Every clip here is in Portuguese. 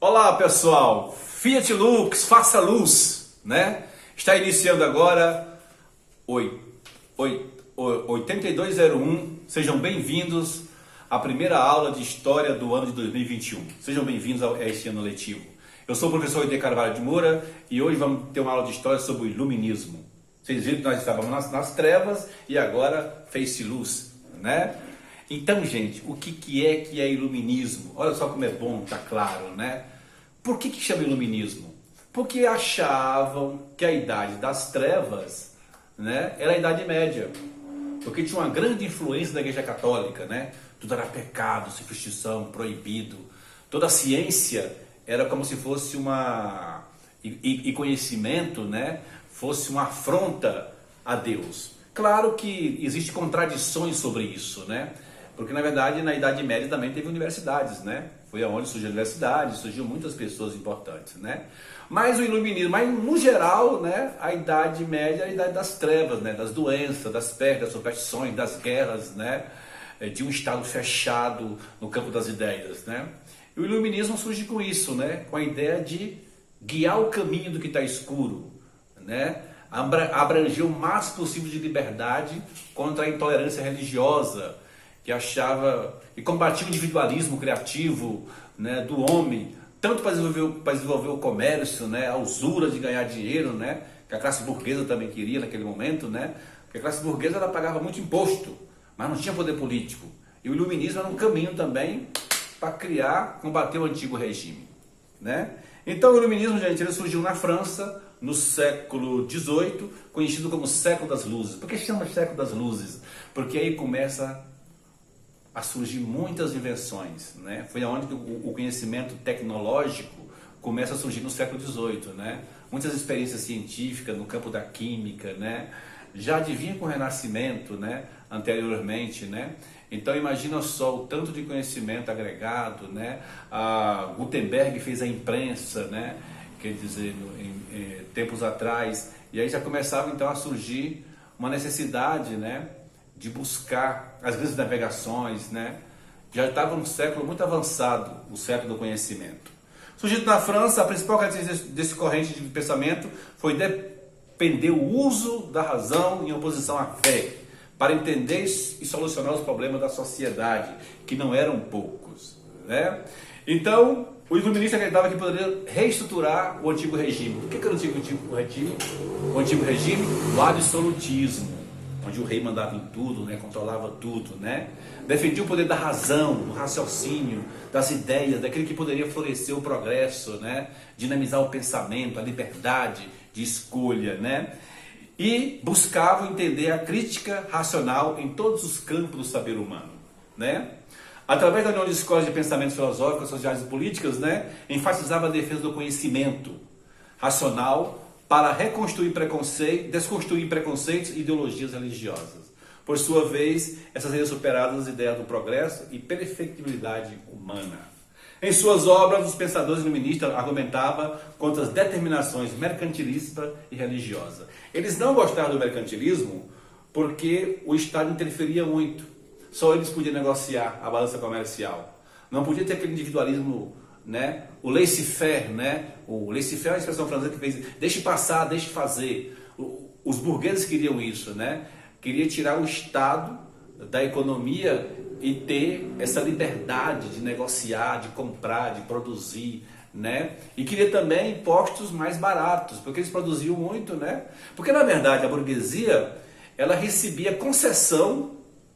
Olá pessoal, Fiat Lux, faça luz, né? Está iniciando agora 8201, sejam bem-vindos à primeira aula de História do ano de 2021. Sejam bem-vindos a este ano letivo. Eu sou o professor Ide Carvalho de Moura e hoje vamos ter uma aula de História sobre o Iluminismo. Vocês viram que nós estávamos nas trevas e agora fez-se luz, né? Então, gente, o que é Iluminismo? Olha só como é bom, tá claro, né? Por que chama Iluminismo? Porque achavam que a idade das trevas, né, era a Idade Média. Porque tinha uma grande influência da Igreja Católica, né? Tudo era pecado, superstição, proibido. Toda a ciência era como se fosse uma... E conhecimento, né, fosse uma afronta a Deus. Claro que existem contradições sobre isso, né? Porque, na verdade, na Idade Média também teve universidades, né? Foi aonde surgiu a universidade, surgiu muitas pessoas importantes, né? Mas o Iluminismo, mas no geral, né, a Idade Média é a Idade das trevas, né? Das doenças, das pestes, das superstições, das guerras, né? De um Estado fechado no campo das ideias, né? E o Iluminismo surge com isso, né? Com a ideia de guiar o caminho do que está escuro, né? Abranger o máximo possível de liberdade contra a intolerância religiosa, que achava e combatia o individualismo criativo, né, do homem, tanto para desenvolver o comércio, né, a usura de ganhar dinheiro, né, que a classe burguesa também queria naquele momento, né, porque a classe burguesa ela pagava muito imposto, mas não tinha poder político. E o Iluminismo era um caminho também para combater o antigo regime, né? Então o Iluminismo, gente, ele surgiu na França no século XVIII, conhecido como século das luzes. Por que chama século das luzes? Porque aí começa a surgir muitas invenções, né? Foi aonde o conhecimento tecnológico começa a surgir no século XVIII, né? Muitas experiências científicas no campo da química, né? Já vinha com o Renascimento, né? Anteriormente, né? Então imagina só o tanto de conhecimento agregado, né? A Gutenberg fez a imprensa, né? Quer dizer, em tempos atrás, e aí já começava então a surgir uma necessidade, né, de buscar as grandes navegações, né? Já estava num século muito avançado, o século do conhecimento. Surgido na França, a principal característica desse corrente de pensamento foi defender o uso da razão em oposição à fé, para entender e solucionar os problemas da sociedade, que não eram poucos, né? Então, o iluminista acreditava que poderia reestruturar o antigo regime. O que era o antigo regime? O antigo regime, o absolutismo, onde o rei mandava em tudo, né, controlava tudo, né? Defendia o poder da razão, do raciocínio, das ideias, daquele que poderia florescer o progresso, né? Dinamizar o pensamento, a liberdade de escolha, né? E buscavam entender a crítica racional em todos os campos do saber humano, né? Através da união de escolas de pensamentos filosóficos, sociais e políticas, né, enfatizava a defesa do conhecimento racional para desconstruir preconceitos e ideologias religiosas. Por sua vez, essas seriam superadas as ideias do progresso e perfectibilidade humana. Em suas obras, os pensadores iluministas argumentavam contra as determinações mercantilista e religiosa. Eles não gostavam do mercantilismo porque o Estado interferia muito. Só eles podiam negociar a balança comercial. Não podia ter aquele individualismo, né? O laissez-faire, né? O laissez-faire é uma expressão francesa que fez deixe passar, deixe fazer. Os burgueses queriam isso, né? Queria tirar o Estado da economia e ter essa liberdade de negociar, de comprar, de produzir, né? E queria também impostos mais baratos, porque eles produziam muito, né? Porque na verdade a burguesia, ela recebia concessão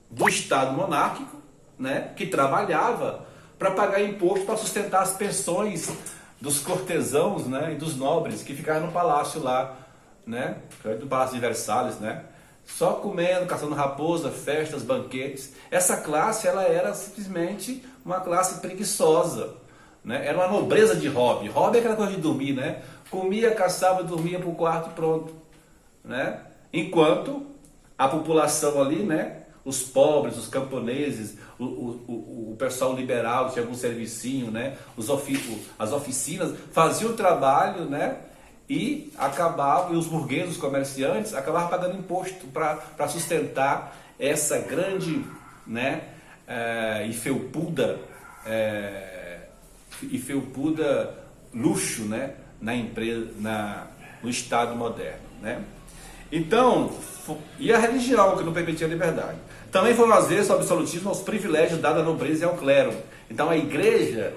do Estado monárquico, né, que trabalhava para pagar imposto para sustentar as pensões dos cortesãos, né, e dos nobres que ficavam no palácio lá, né, no Palácio de Versalhes, né, só comendo, caçando raposa, festas, banquetes. Essa classe, ela era simplesmente uma classe preguiçosa, né, era uma nobreza de hobby. Hobby é aquela coisa de dormir, né, comia, caçava, dormia pro quarto e pronto, né, enquanto a população ali, né, os pobres, os camponeses, o pessoal liberal que tinha algum servicinho, né? As oficinas faziam o trabalho, né? E os burgueses, os comerciantes, acabavam pagando imposto para sustentar essa grande, né? E felpuda e felpuda luxo, né, na empresa, no Estado moderno, né? Então, e a religião que não permitia a liberdade. Também foram às vezes o absolutismo aos privilégios dados à nobreza e ao clero. Então a igreja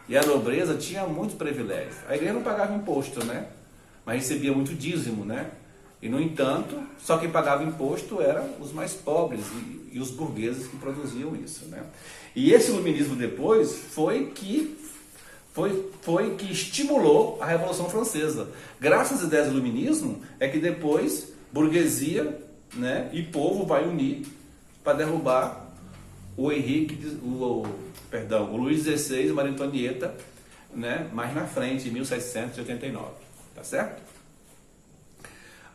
e a nobreza tinham muitos privilégios. A igreja não pagava imposto, né? Mas recebia muito dízimo, né? E no entanto, só quem pagava imposto eram os mais pobres e os burgueses que produziam isso, né? E esse iluminismo depois foi que estimulou a Revolução Francesa. Graças às ideias do iluminismo é que depois burguesia, né, e povo vai unir para derrubar o Luís XVI e Maria Antonieta, né, mais na frente, em 1789, tá certo?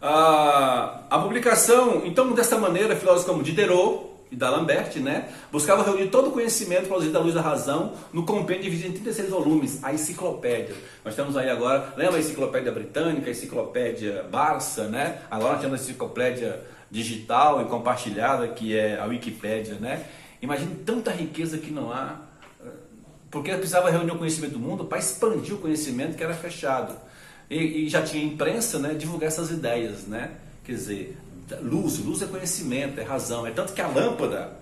A publicação, então, dessa maneira, filósofos como Diderot e D'Alembert, né, buscavam reunir todo o conhecimento produzido à luz da razão no compêndio dividido em 36 volumes, a enciclopédia. Nós temos aí agora, lembra a enciclopédia britânica, a enciclopédia Barça, né? Agora nós temos a enciclopédia digital e compartilhada, que é a Wikipédia, né? Imagine tanta riqueza que não há, porque precisava reunir o conhecimento do mundo para expandir o conhecimento que era fechado. E já tinha imprensa, né, divulgar essas ideias, né? Quer dizer, luz é conhecimento, é razão. É tanto que a lâmpada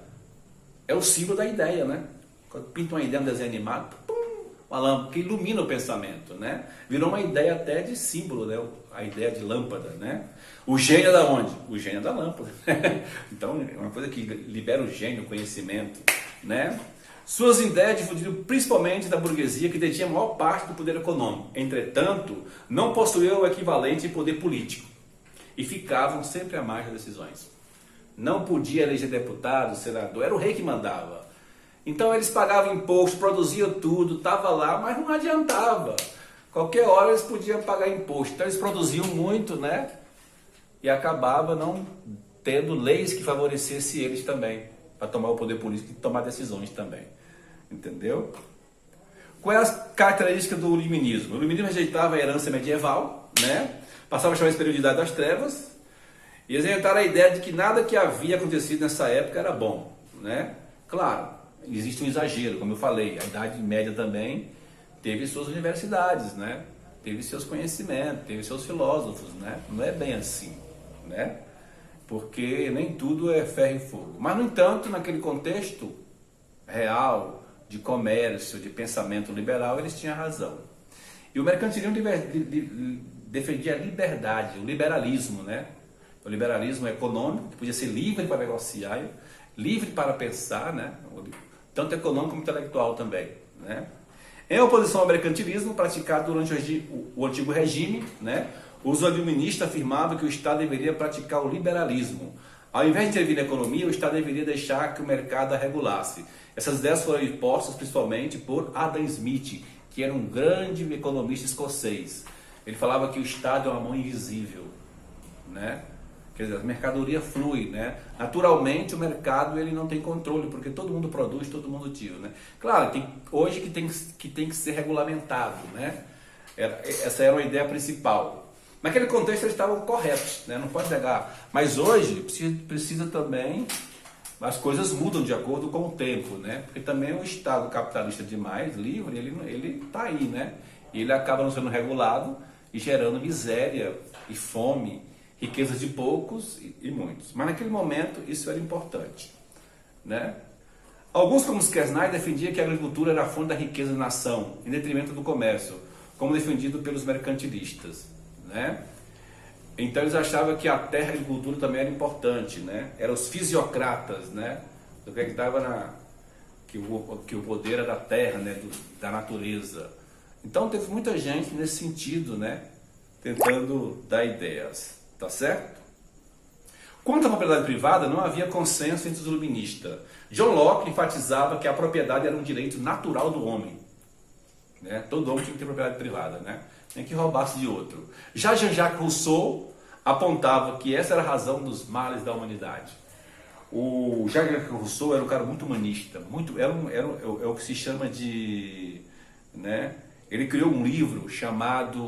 é o símbolo da ideia, né? Quando pinta uma ideia, um desenho animado, pum, uma lâmpada que ilumina o pensamento, né? Virou uma ideia até de símbolo, né? A ideia de lâmpada, né? O gênio é da onde? O gênio é da lâmpada. Então, é uma coisa que libera o gênio, o conhecimento, né? Suas ideias difundiram principalmente da burguesia, que detinha a maior parte do poder econômico. Entretanto, não possuía o equivalente em poder político e ficavam sempre à margem das decisões. Não podia eleger deputado, senador, era o rei que mandava. Então eles pagavam imposto, produziam tudo, estava lá, mas não adiantava. Qualquer hora eles podiam pagar imposto. Então eles produziam muito, né? E acabava não tendo leis que favorecessem eles também, para tomar o poder político e tomar decisões também. Entendeu? Qual é a característica do iluminismo? O iluminismo rejeitava a herança medieval, né? Passava a chamar esse período de Idade das Trevas, e eles inventaram a ideia de que nada que havia acontecido nessa época era bom, né? Claro, existe um exagero, como eu falei, a Idade Média também teve suas universidades, né? Teve seus conhecimentos, teve seus filósofos, né? Não é bem assim, né? Porque nem tudo é ferro e fogo. Mas, no entanto, naquele contexto real, de comércio, de pensamento liberal, eles tinham razão. E o mercantilismo defendia a liberdade, o liberalismo, né? O liberalismo econômico, que podia ser livre para negociar, livre para pensar, né? Tanto econômico como intelectual também, né? Em oposição ao mercantilismo praticado durante o antigo regime, né? Os iluministas afirmavam que o Estado deveria praticar o liberalismo. Ao invés de intervir na economia, o Estado deveria deixar que o mercado a regulasse. Essas ideias foram impostas principalmente por Adam Smith, que era um grande economista escocês. Ele falava que o Estado é uma mão invisível, né? Quer dizer, a mercadoria flui, né? Naturalmente o mercado ele não tem controle, porque todo mundo produz, todo mundo tira, né? Claro, hoje que tem que ser regulamentado, né? Essa era uma ideia principal. Naquele contexto eles estavam corretos, né? Não pode negar. Mas hoje precisa também, as coisas mudam de acordo com o tempo, né? Porque também o Estado capitalista demais, livre, ele está aí, né? E ele acaba não sendo regulado e gerando miséria e fome, riqueza de poucos e muitos. Mas naquele momento isso era importante, né? Alguns, como Skersnaer, defendiam que a agricultura era a fonte da riqueza da nação, em detrimento do comércio, como defendido pelos mercantilistas, né? Então eles achavam que a terra e a agricultura também era importante, né? Eram os fisiocratas, né? Do que estava que o poder era da terra, né? Da natureza. Então teve muita gente nesse sentido, né? Tentando dar ideias, tá certo? Quanto à propriedade privada, não havia consenso entre os iluministas. John Locke enfatizava que a propriedade era um direito natural do homem, né? Todo homem tinha que ter propriedade privada, né? Nem que roubasse de outro. Já Jean-Jacques Rousseau apontava que essa era a razão dos males da humanidade. O Jean-Jacques Rousseau era um cara muito humanista, é o que se chama de, né? Ele criou um livro chamado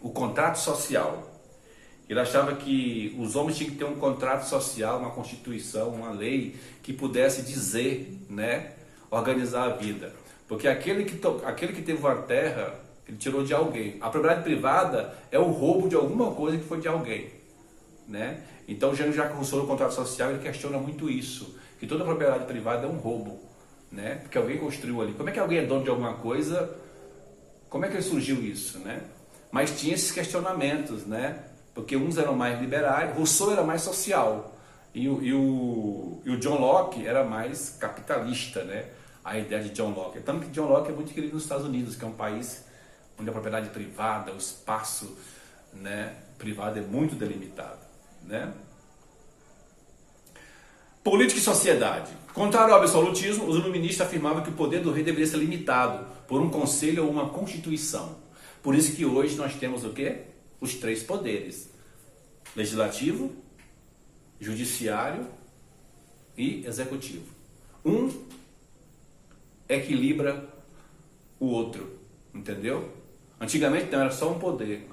O Contrato Social. Ele achava que os homens tinham que ter um contrato social, uma constituição, uma lei que pudesse dizer, né, organizar a vida. Porque aquele que teve uma terra, ele tirou de alguém. A propriedade privada é o roubo de alguma coisa que foi de alguém, né? Então, Jean-Jacques Rousseau, no Contrato Social, ele questiona muito isso, que toda propriedade privada é um roubo, né? Porque alguém construiu ali. Como é que alguém é dono de alguma coisa? Como é que surgiu isso, né? Mas tinha esses questionamentos, né? Porque uns eram mais liberais, Rousseau era mais social, e o John Locke era mais capitalista, né? A ideia de John Locke. Tanto que John Locke é muito querido nos Estados Unidos, que é um país onde a propriedade privada, o espaço, né, privado é muito delimitado, né? Política e sociedade. Contrário ao absolutismo, os iluministas afirmavam que o poder do rei deveria ser limitado por um conselho ou uma constituição. Por isso que hoje nós temos o quê? Os três poderes: legislativo, judiciário e executivo. Um equilibra o outro, entendeu? Antigamente não, era só um poder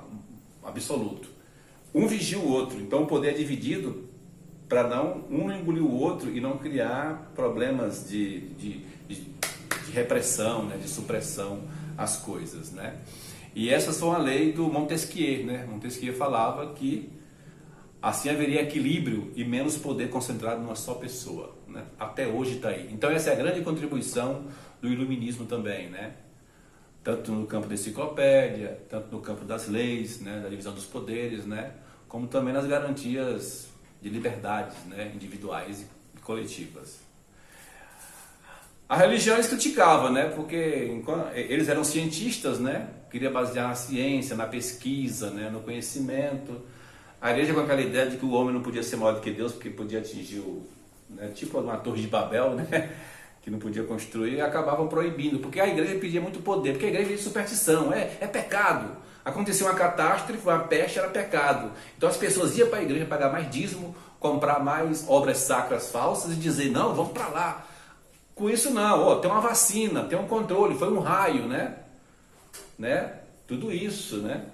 absoluto. Um vigia o outro, então o poder é dividido para não um engolir o outro e não criar problemas de repressão, né, de supressão às coisas, né? E essas são a lei do Montesquieu, né? Montesquieu falava que assim haveria equilíbrio e menos poder concentrado numa só pessoa, né? Até hoje está aí. Então essa é a grande contribuição do iluminismo também, né? Tanto no campo da enciclopédia, tanto no campo das leis, né, da divisão dos poderes, né, como também nas garantias de liberdades, né, individuais e coletivas. A religião eles criticavam, né, porque eles eram cientistas, né, queria basear na ciência, na pesquisa, né, no conhecimento. A igreja com aquela ideia de que o homem não podia ser maior do que Deus, porque podia atingir né, tipo uma torre de Babel, né, que não podia construir, acabavam proibindo, porque a igreja pedia muito poder, porque a igreja é de superstição, é pecado. Aconteceu uma catástrofe, uma peste, era pecado. Então as pessoas iam para a igreja pagar mais dízimo, comprar mais obras sacras falsas e dizer, não, vamos para lá. Com isso não, tem uma vacina, tem um controle, foi um raio, né? Tudo isso, né?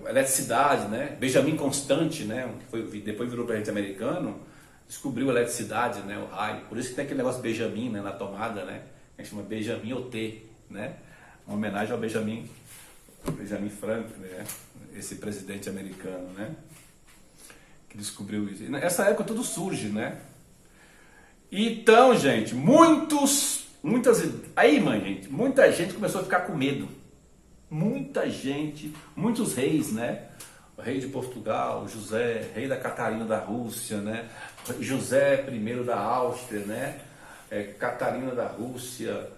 Eletricidade, né? Benjamin Constant, né? Que depois virou presidente americano, descobriu a eletricidade, né, o raio. Por isso que tem aquele negócio Benjamin, né, na tomada, né? A gente chama Benjamin OT, né? Uma homenagem ao Benjamin Franklin, né? Esse presidente americano, né? Que descobriu isso. E nessa época tudo surge, né? Então, gente, muita gente começou a ficar com medo. Muita gente, muitos reis, né? O rei de Portugal, José, rei da Catarina da Rússia, né? José I da Áustria, né? Catarina da Rússia,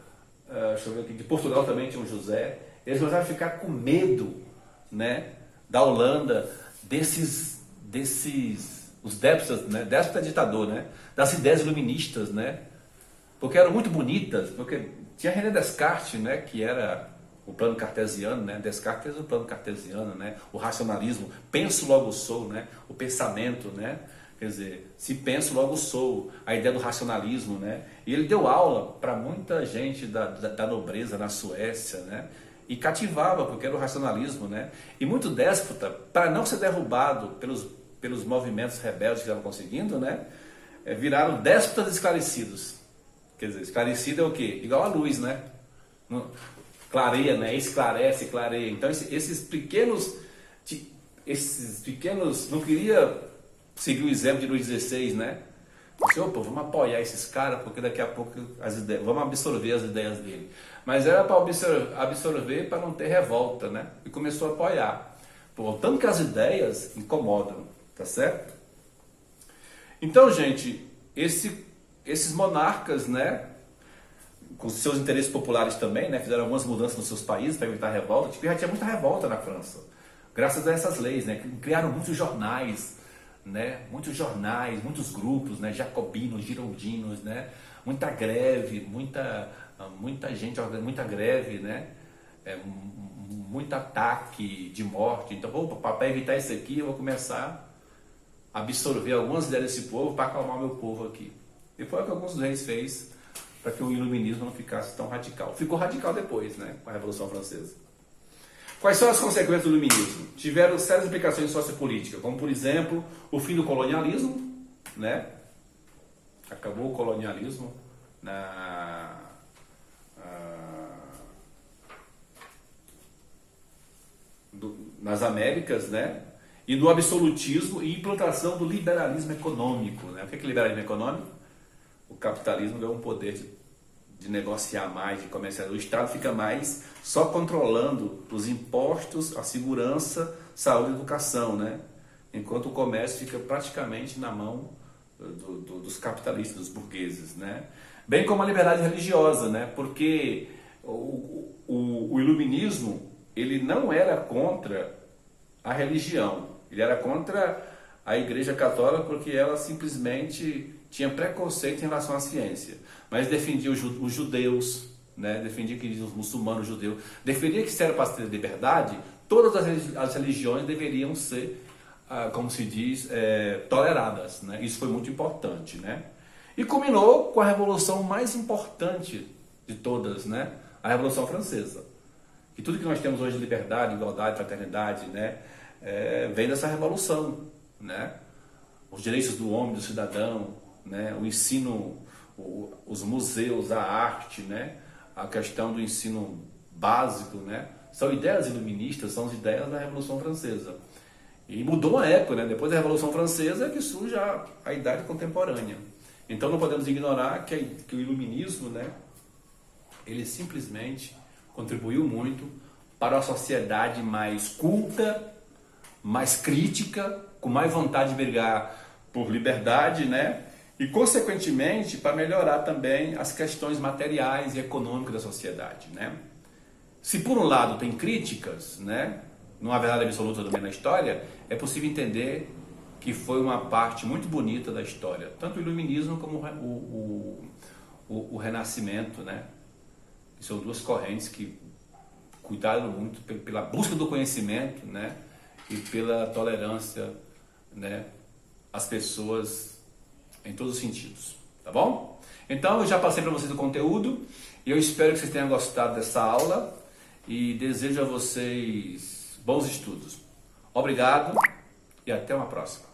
deixa eu ver aqui, de Portugal também tinha um José. Eles começaram a ficar com medo, né? Da Holanda, os déspotas, né? Déspota ditador, né? Das ideias iluministas, né? Porque eram muito bonitas, porque tinha René Descartes, né? Que era o plano cartesiano, né? Descartes fez o plano cartesiano, né? O racionalismo, penso logo sou, né? O pensamento, né? Quer dizer, se penso logo sou, a ideia do racionalismo, né? E ele deu aula para muita gente da nobreza na Suécia, né? E cativava, porque era o racionalismo, né? E muito déspota, para não ser derrubado pelos movimentos rebeldes que estavam conseguindo, né? Viraram déspotas esclarecidos. Quer dizer, esclarecido é o quê? Igual a luz, né? Clareia, né? Esclarece, clareia. Então esses pequenos, não queria seguir o exemplo de Luís XVI, né? Disse, opa, vamos apoiar esses caras, porque daqui a pouco vamos absorver as ideias dele. Mas era para absorver para não ter revolta, né? E começou a apoiar. Tanto que as ideias incomodam, tá certo? Então, gente, esses monarcas, né? Com seus interesses populares também, né? Fizeram algumas mudanças nos seus países para evitar revolta. Tipo, já tinha muita revolta na França, graças a essas leis, né? Criaram muitos jornais, né? Muitos grupos, né? Jacobinos, girondinos, né? Muita greve, muita gente, muita greve, né? Muito ataque de morte. Então, para evitar isso aqui, eu vou começar a absorver algumas ideias desse povo para acalmar meu povo aqui. E foi o que alguns reis fez para que o iluminismo não ficasse tão radical. Ficou radical depois, né? Com a Revolução Francesa. Quais são as consequências do iluminismo? Tiveram sérias implicações sociopolíticas, como, por exemplo, o fim do colonialismo, né? Acabou o colonialismo nas Américas, né? E do absolutismo e implantação do liberalismo econômico, né? O que é liberalismo econômico? O capitalismo ganha um poder de negociar mais, de comercializar. O Estado fica mais só controlando os impostos, a segurança, saúde e educação, né? Enquanto o comércio fica praticamente na mão dos capitalistas, dos burgueses, né? Bem como a liberdade religiosa, né? Porque o iluminismo, ele não era contra a religião, ele era contra a Igreja Católica porque ela simplesmente tinha preconceito em relação à ciência, mas defendia os judeus, né? Defendia que os muçulmanos, os judeus, defendia que se era para ter liberdade, todas as religiões deveriam ser, como se diz, toleradas, né? Isso foi muito importante, né? E culminou com a revolução mais importante de todas, né? A Revolução Francesa. E tudo que nós temos hoje de liberdade, igualdade, fraternidade, né? Vem dessa revolução, né? Os direitos do homem, do cidadão, né? O ensino, os museus, a arte, né? A questão do ensino básico, né? São ideias iluministas, são as ideias da Revolução Francesa. E mudou a época, né? Depois da Revolução Francesa é que surge a Idade Contemporânea. Então não podemos ignorar que o iluminismo, né? Ele simplesmente contribuiu muito para uma sociedade mais culta, mais crítica, com mais vontade de brigar por liberdade, né? E, consequentemente, para melhorar também as questões materiais e econômicas da sociedade, né? Se, por um lado, tem críticas, né? Não há verdade absoluta também na história, é possível entender que foi uma parte muito bonita da história, tanto o iluminismo como o renascimento, né? São duas correntes que cuidaram muito pela busca do conhecimento, né? E pela tolerância, né? Às pessoas em todos os sentidos, tá bom? Então eu já passei para vocês o conteúdo e eu espero que vocês tenham gostado dessa aula e desejo a vocês bons estudos. Obrigado e até uma próxima.